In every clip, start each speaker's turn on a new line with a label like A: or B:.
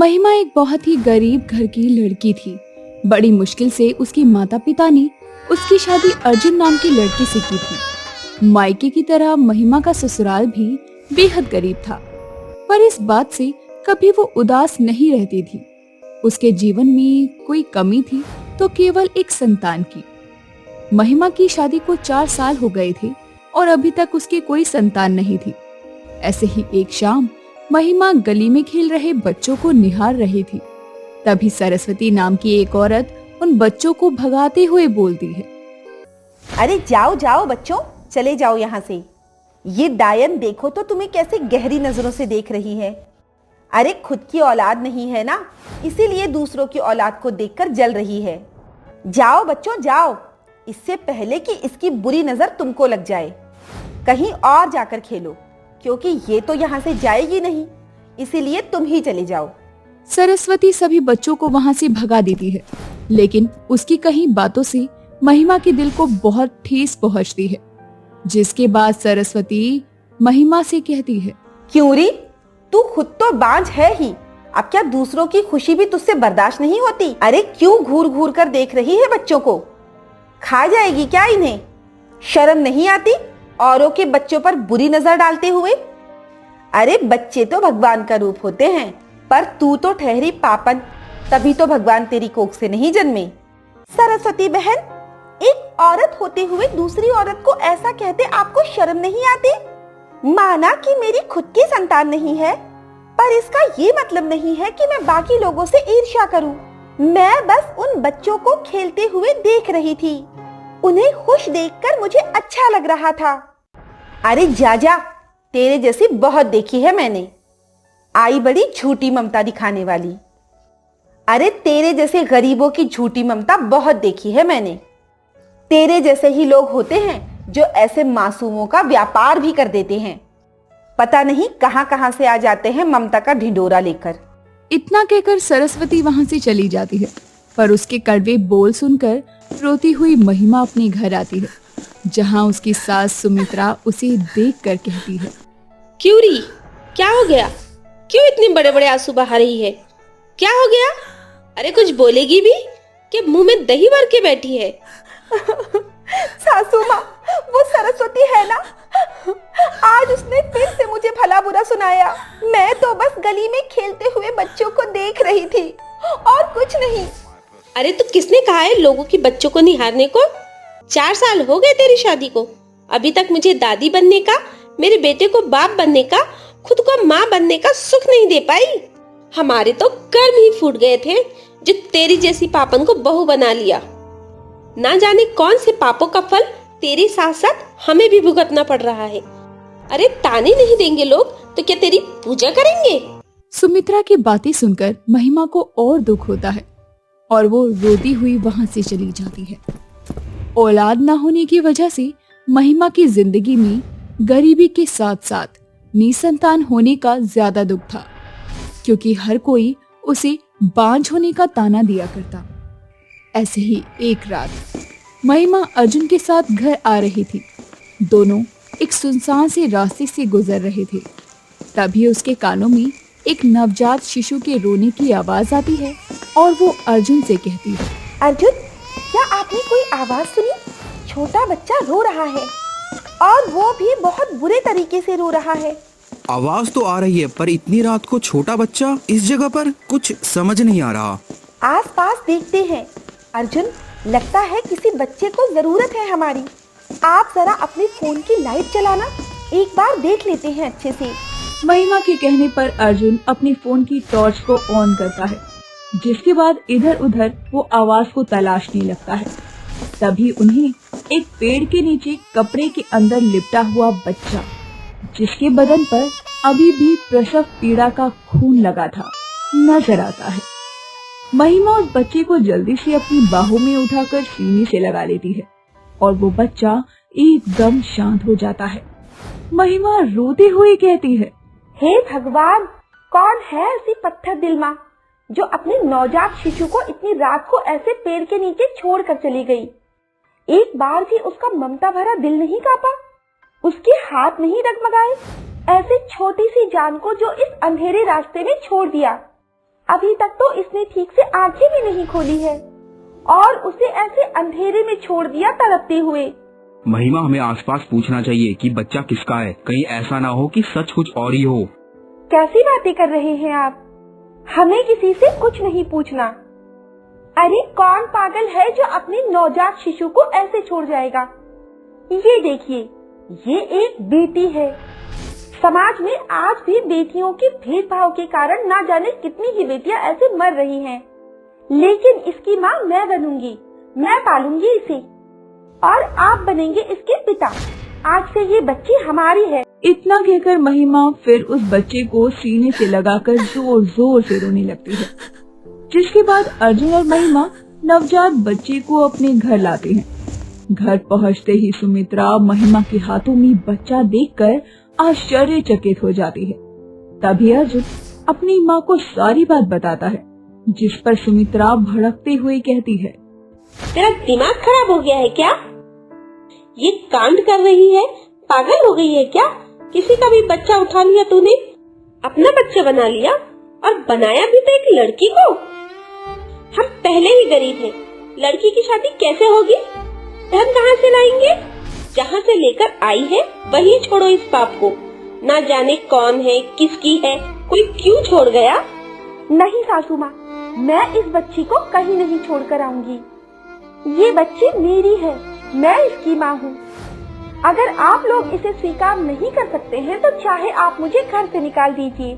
A: महिमा एक बहुत ही गरीब घर की लड़की थी। बड़ी मुश्किल से उसकी माता पिता ने उसकी शादी अर्जुन नाम के लड़के से की थी। मायके की तरह महिमा का ससुराल भी बेहद गरीब था, पर इस बात से कभी वो उदास नहीं रहती थी। उसके जीवन में कोई कमी थी तो केवल एक संतान की। महिमा की शादी को 4 साल हो गए थे और अभी तक उसके कोई संतान नहीं थी। ऐसे ही एक शाम महिमा गली में खेल रहे बच्चों को निहार रही थी। तभी सरस्वती नाम की एक औरत उन बच्चों को भगाते हुए बोलती है,
B: अरे जाओ जाओ बच्चों, चले जाओ यहाँ से। ये डायन देखो तो तुम्हें कैसे गहरी नजरों से देख रही है। अरे खुद की औलाद नहीं है ना, इसीलिए दूसरों की औलाद को देखकर जल रही है। जाओ बच्चों जाओ, इससे पहले कि इसकी बुरी नजर तुमको लग जाए। कहीं और जाकर खेलो, क्योंकि ये तो यहाँ से जाएगी नहीं, इसीलिए तुम ही चले जाओ।
A: सरस्वती सभी बच्चों को वहाँ से भगा देती है, लेकिन उसकी कहीं बातों से महिमा के दिल को बहुत ठेस पहुँचती है। जिसके बाद सरस्वती महिमा से कहती है,
B: क्यों री, तू खुद तो बांझ है ही, अब क्या दूसरों की खुशी भी तुझसे बर्दाश्त नहीं होती? अरे क्यों घूर घूर कर देख रही है बच्चों को? खा जाएगी क्या इन्हें? शर्म नहीं आती औरों के बच्चों पर बुरी नजर डालते हुए? अरे बच्चे तो भगवान का रूप होते हैं, पर तू तो ठहरी पापन, तभी तो भगवान तेरी कोख से नहीं जन्मे। सरस्वती बहन, एक औरत होते हुए दूसरी औरत को ऐसा कहते आपको शर्म नहीं आती? माना कि मेरी खुद की संतान नहीं है, पर इसका ये मतलब नहीं है कि मैं बाकी लोगों से ईर्ष्या करूं। मैं बस उन बच्चों को खेलते हुए देख रही थी, उन्हें खुश देखकर मुझे अच्छा लग रहा था। अरे जा जा, तेरे जैसी बहुत देखी है मैंने, आई बड़ी झूठी ममता दिखाने वाली। अरे तेरे जैसे गरीबों की झूठी ममता बहुत देखी है मैंने। तेरे जैसे ही लोग होते हैं जो ऐसे मासूमों का व्यापार भी कर देते हैं। पता नहीं कहां कहां से आ जाते हैं ममता का ढिंडोरा लेकर।
A: इतना कहकर सरस्वती वहाँ से चली जाती है, पर उसके कड़वे बोल सुनकर रोती हुई महिमा अपने घर आती है, जहाँ उसकी सास सुमित्रा उसे देखकर कहती है,
C: क्यों री, क्या हो गया? क्यों इतने बड़े बड़े आंसू बहा रही है? क्या हो गया? अरे कुछ बोलेगी भी कि मुंह में दही भर के बैठी है?
B: सासू माँ, वो सरस्वती है ना, आज उसने फिर से मुझे भला बुरा सुनाया। मैं तो बस गली में खेलते हुए बच्चों को देख रही थी और कुछ नहीं।
C: अरे तो किसने कहा है लोगों के बच्चों को निहारने को? 4 साल हो गए तेरी शादी को, अभी तक मुझे दादी बनने का, मेरे बेटे को बाप बनने का, खुद को माँ बनने का सुख नहीं दे पाई। हमारे तो कर्म ही फूट गए थे जो तेरी जैसी पापन को बहू बना लिया। ना जाने कौन से पापों का फल तेरे साथ साथ हमें भी भुगतना पड़ रहा है। अरे ताने नहीं देंगे लोग तो क्या तेरी पूजा करेंगे?
A: सुमित्रा की बातें सुनकर महिमा को और दुख होता है और वो रोती हुई वहाँ से चली जाती है। औलाद न होने की वजह से महिमा की जिंदगी में गरीबी के साथ साथ निसंतान होने का ज्यादा दुख था, क्योंकि हर कोई उसे बांझ होने का ताना दिया करता। ऐसे ही एक रात महिमा अर्जुन के साथ घर आ रही थी। दोनों एक सुनसान से रास्ते से गुजर रहे थे। तभी उसके कानों में एक नवजात शिशु के रोने की आवाज आती है और वो अर्जुन से कहती है,
B: अर्जुन, क्या आपने कोई आवाज सुनी? छोटा बच्चा रो रहा है और वो भी बहुत बुरे तरीके से रो रहा है।
D: आवाज तो आ रही है, पर इतनी रात को छोटा बच्चा इस जगह पर, कुछ समझ नहीं आ रहा।
B: आसपास देखते हैं। अर्जुन, लगता है किसी बच्चे को जरूरत है हमारी। आप जरा अपने फोन की लाइट चलाना, एक बार देख लेते हैं अच्छे से।
A: महिमा के कहने पर अर्जुन अपने फोन की टॉर्च को ऑन करता है, जिसके बाद इधर उधर वो आवाज को तलाशने लगता है। तभी उन्हें एक पेड़ के नीचे कपड़े के अंदर लिपटा हुआ बच्चा, जिसके बदन पर अभी भी प्रसव पीड़ा का खून लगा था, नजर आता है। महिमा उस बच्चे को जल्दी से अपनी बाहों में उठाकर सीने से लगा लेती है और वो बच्चा एकदम शांत हो जाता है। महिमा रोते हुए कहती है,
B: हे भगवान, कौन है ऐसी पत्थर दिल माँ जो अपने नवजात शिशु को इतनी रात को ऐसे पेड़ के नीचे छोड़ कर चली गई? एक बार भी उसका ममता भरा दिल नहीं कांपा, उसके हाथ नहीं डगमगाए ऐसे छोटी सी जान को जो इस अंधेरे रास्ते में छोड़ दिया। अभी तक तो इसने ठीक से आंखें भी नहीं खोली है और उसे ऐसे अंधेरे में छोड़ दिया तड़पते हुए।
D: महिमा, हमें आसपास पूछना चाहिए कि बच्चा किसका है, कहीं ऐसा ना हो कि सच कुछ और ही हो।
B: कैसी बातें कर रहे हैं आप? हमें किसी से कुछ नहीं पूछना। अरे कौन पागल है जो अपने नवजात शिशु को ऐसे छोड़ जाएगा? ये देखिए, ये एक बेटी है। समाज में आज भी बेटियों के भेदभाव के कारण ना जाने कितनी ही बेटियां ऐसे मर रही हैं। लेकिन इसकी माँ मैं बनूंगी, मैं पालूंगी इसे और आप बनेंगे इसके पिता। आज से ये बच्ची हमारी है।
A: इतना कहकर महिमा फिर उस बच्चे को सीने से लगाकर जोर जोर से रोने लगती है, जिसके बाद अर्जुन और महिमा नवजात बच्चे को अपने घर लाते हैं। घर पहुंचते ही सुमित्रा महिमा के हाथों में बच्चा देखकर आश्चर्यचकित हो जाती है। तभी अर्जुन अपनी माँ को सारी बात बताता है, जिस पर सुमित्रा भड़कते हुए कहती है,
C: तेरा दिमाग खराब हो गया है क्या? ये कांड कर रही है, पागल हो गई है क्या? किसी का भी बच्चा उठा लिया तूने, अपना बच्चा बना लिया और बनाया भी तो एक लड़की को। हम पहले ही गरीब हैं, लड़की की शादी कैसे होगी? धन कहाँ से लाएंगे? जहाँ से लेकर आई है वही छोड़ो इस पाप को। ना जाने कौन है, किसकी है, कोई क्यों छोड़ गया?
B: नहीं सासू माँ, मैं इस बच्ची को कहीं नहीं छोड़कर आऊंगी। ये बच्ची मेरी है, मैं इसकी माँ हूँ। अगर आप लोग इसे स्वीकार नहीं कर सकते हैं तो चाहे आप मुझे घर से निकाल दीजिए,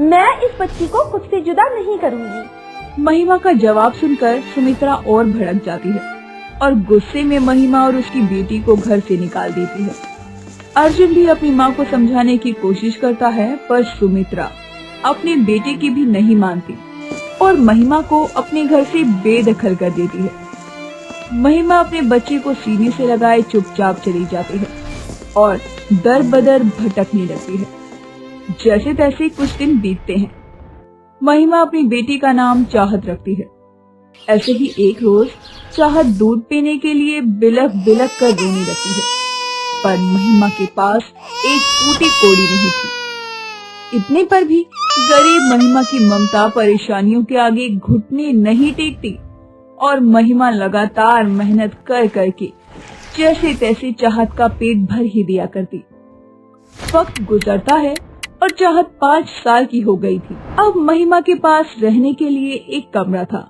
B: मैं इस बच्ची को खुद से जुदा नहीं करूँगी।
A: महिमा का जवाब सुनकर सुमित्रा और भड़क जाती है और गुस्से में महिमा और उसकी बेटी को घर से निकाल देती है। अर्जुन भी अपनी माँ को समझाने की कोशिश करता है, पर सुमित्रा अपने बेटे की भी नहीं मानती और महिमा को अपने घर से बेदखल कर देती है। महिमा अपने बच्चे को सीने से लगाए चुपचाप चली जाती है और दर बदर भटकने लगती है। जैसे तैसे कुछ दिन बीतते हैं। महिमा अपनी बेटी का नाम चाहत रखती है। ऐसे ही एक रोज चाहत दूध पीने के लिए बिलख बिलख कर रोने लगती है, पर महिमा के पास एक टूटी कोड़ी नहीं थी। इतने पर भी गरीब महिमा की ममता परेशानियों के आगे घुटने नहीं टेकती और महिमा लगातार मेहनत कर करके जैसे तैसे चाहत का पेट भर ही दिया करती। वक्त गुजरता है और चाहत 5 साल की हो गई थी। अब महिमा के पास रहने के लिए एक कमरा था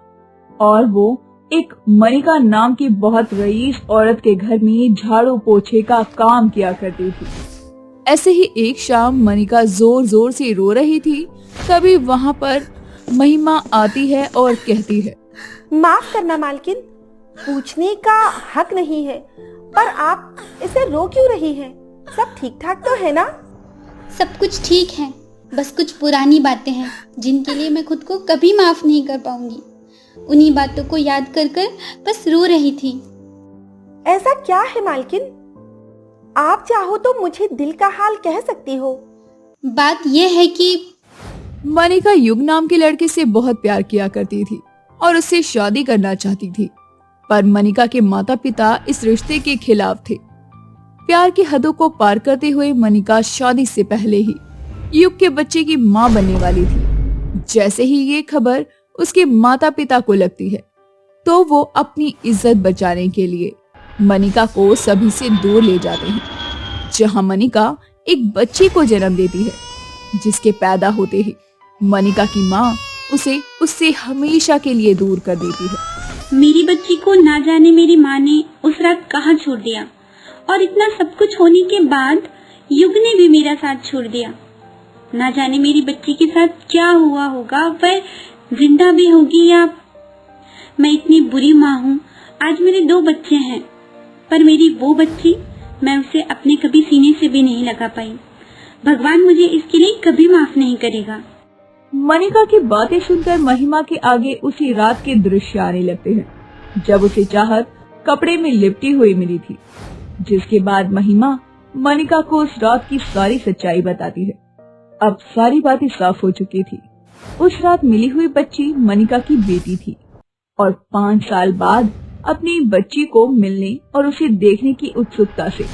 A: और वो एक मनिका नाम की बहुत रईस औरत के घर में झाड़ू पोछे का काम किया करती थी। ऐसे ही एक शाम मनिका जोर जोर से रो रही थी। तभी वहाँ पर महिमा आती है और कहती है,
B: माफ करना मालकिन, पूछने का हक नहीं है, पर आप इसे रो क्यों रही हैं? सब ठीक ठाक तो है ना?
E: सब कुछ ठीक है, बस कुछ पुरानी बातें हैं जिनके लिए मैं खुद को कभी माफ नहीं कर पाऊंगी। उन्हीं बातों को याद कर कर बस रो रही थी।
B: ऐसा क्या है मालकिन? आप चाहो तो मुझे दिल का हाल कह सकती हो।
E: बात यह है कि
A: मनिका युग नाम के लड़के से बहुत प्यार किया करती थी और उससे शादी करना चाहती थी, पर मनिका के माता पिता इस रिश्ते के खिलाफ थे। प्यार की हदों को पार करते हुए मनिका शादी से पहले ही युग के बच्चे की मां बनने वाली थी। जैसे ही ये खबर उसके माता पिता को लगती है तो वो अपनी इज्जत बचाने के लिए मनिका को सभी से दूर ले जाते हैं, जहां मनिका एक बच्ची को जन्म देती है, जिसके पैदा होते ही मनिका की माँ उसे उससे हमेशा के लिए दूर कर देती है।
F: मेरी बच्ची को ना जाने मेरी माँ ने उस रात कहाँ छोड़ दिया, और इतना सब कुछ होने के बाद युग ने भी मेरा साथ छोड़ दिया। ना जाने मेरी बच्ची के साथ क्या हुआ होगा, वह जिंदा भी होगी या। मैं इतनी बुरी माँ हूँ। आज मेरे 2 बच्चे हैं, पर मेरी वो बच्ची, मैं उसे अपने कभी सीने से भी नहीं लगा पाई। भगवान मुझे इसके लिए कभी माफ नहीं करेगा।
A: मनिका की बातें सुनकर महिमा के आगे उसी रात के दृश्य आने लगते हैं, जब उसे चाहत कपड़े में लिपटी हुई मिली थी। जिसके बाद महिमा मनिका को उस रात की सारी सच्चाई बताती है। अब सारी बातें साफ हो चुकी थी। उस रात मिली हुई बच्ची मनिका की बेटी थी और 5 साल बाद अपनी बच्ची को मिलने और उसे देखने की उत्सुकता से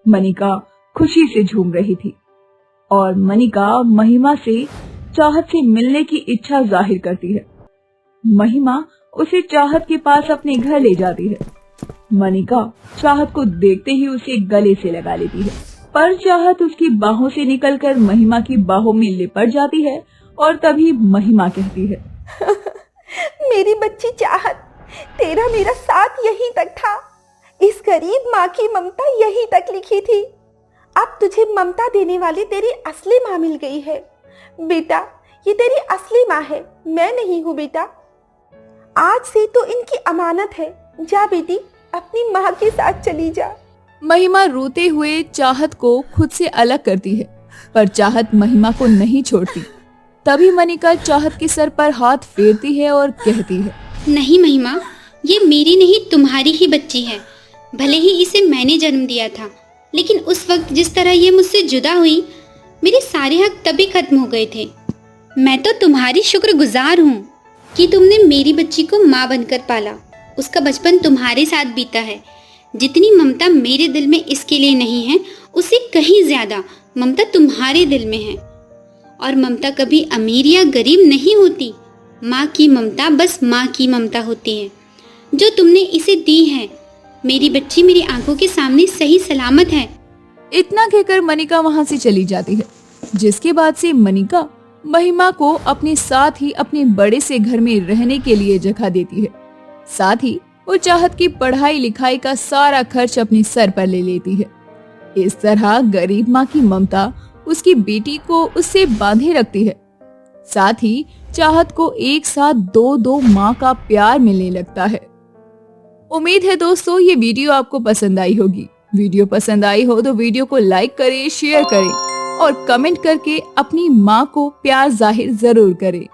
A: मनिका खुशी से झूम रही थी और मनिका महिमा से चाहत से मिलने की इच्छा जाहिर करती है। महिमा उसे चाहत के पास अपने घर ले जाती है। मनिका चाहत को देखते ही उसे गले से लगा लेती है, पर चाहत उसकी बाहों से निकलकर महिमा की बाहों में लिपट जाती है और तभी महिमा कहती है,
B: मेरी बच्ची चाहत, तेरा मेरा साथ यहीं तक था। इस गरीब माँ की ममता यहीं तक लिखी थी। अब तुझे ममता देने वाली तेरी असली माँ मिल गई है। बेटा, ये तेरी असली माँ है, मैं नहीं हूँ बेटा। आज से तो इनकी अमानत है। जा बेटी, अपनी माँ के साथ चली जा।
A: महिमा रोते हुए चाहत को खुद से अलग करती है, पर चाहत महिमा को नहीं छोड़ती। तभी मनिका चाहत के सर पर हाथ फेरती है और कहती है,
E: नहीं महिमा, ये मेरी नहीं तुम्हारी ही बच्ची है। भले ही इसे मैंने जन्म दिया था, लेकिन उस वक्त जिस तरह ये मुझसे जुदा हुई, मेरे सारे हक तभी खत्म हो गए थे। मैं तो तुम्हारी शुक्रगुजार हूँ कि तुमने मेरी बच्ची को माँ बनकर पाला। उसका बचपन तुम्हारे साथ बीता है। जितनी ममता मेरे दिल में इसके लिए नहीं है, उससे कहीं ज्यादा ममता तुम्हारे दिल में है। और ममता कभी अमीर या गरीब नहीं होती। माँ की ममता बस माँ की ममता होती है, जो तुमने इसे दी है। मेरी बच्ची मेरी आंखों के सामने सही सलामत है।
A: इतना कहकर मनिका वहाँ से चली जाती है, जिसके बाद से मनिका महिमा को अपने साथ ही अपने बड़े से घर में रहने के लिए जगह देती है। साथ ही वो चाहत की पढ़ाई लिखाई का सारा खर्च अपने सर पर ले लेती है। इस तरह गरीब माँ की ममता उसकी बेटी को उससे बांधे रखती है। साथ ही चाहत को एक साथ दो माँ का प्यार मिलने लगता है। उम्मीद है दोस्तों ये वीडियो आपको पसंद आई होगी। वीडियो पसंद आई हो तो वीडियो को लाइक करें, शेयर करें और कमेंट करके अपनी माँ को प्यार जाहिर जरूर करें।